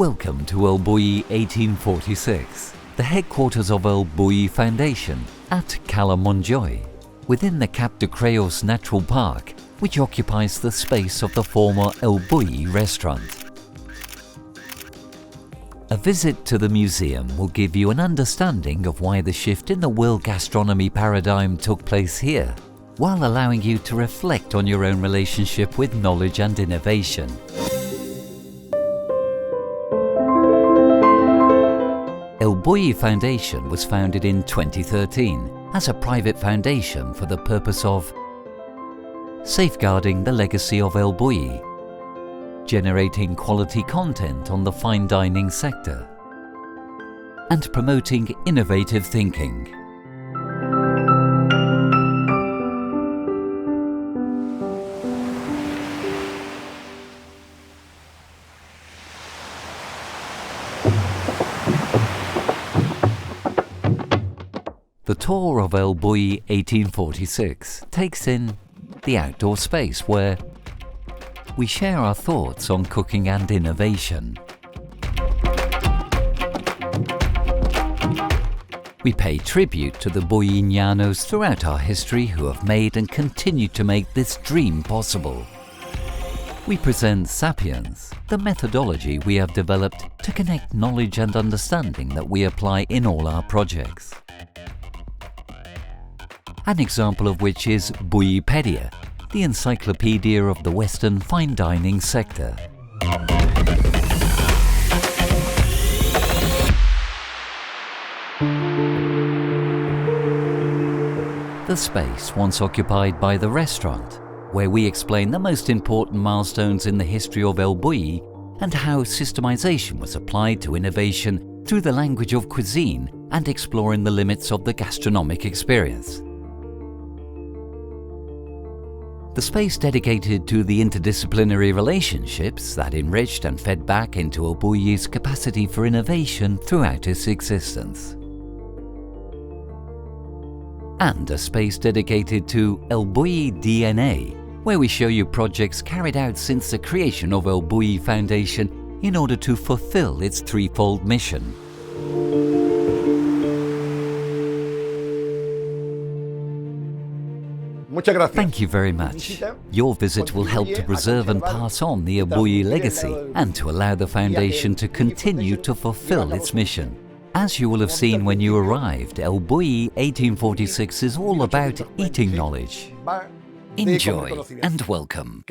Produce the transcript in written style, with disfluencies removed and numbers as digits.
Welcome to elBulli1846, the headquarters of elBullifoundation at Catalan, within the Cap de Creus Natural Park, which occupies the space of the former elBulli restaurant. A visit to the museum will give you an understanding of why the shift in the world gastronomy paradigm took place here, while allowing you to reflect on your own relationship with knowledge and innovation. elBullifoundation was founded in 2013 as a private foundation for the purpose of safeguarding the legacy of elBulli, generating quality content on the fine dining sector, and promoting innovative thinking. The tour of elBulli1846 takes in the outdoor space where we share our thoughts on cooking and innovation. We pay tribute to the Bulliñanos throughout our history who have made and continue to make this dream possible. We present Sapiens, the methodology we have developed to connect knowledge and understanding that we apply in all our projects. An example of which is Bullipedia, the encyclopedia of the Western fine dining sector. The space once occupied by the restaurant, where we explain the most important milestones in the history of elBulli and how systemization was applied to innovation through the language of cuisine and exploring the limits of the gastronomic experience. The space dedicated to the interdisciplinary relationships that enriched and fed back into elBulli's capacity for innovation throughout its existence. And a space dedicated to elBulli DNA, where we show you projects carried out since the creation of elBullifoundation in order to fulfill its threefold mission. Thank you very much. Your visit will help to preserve and pass on the elBulli legacy and to allow the foundation to continue to fulfill its mission. As you will have seen when you arrived, elBulli1846 is all about eating knowledge. Enjoy and welcome.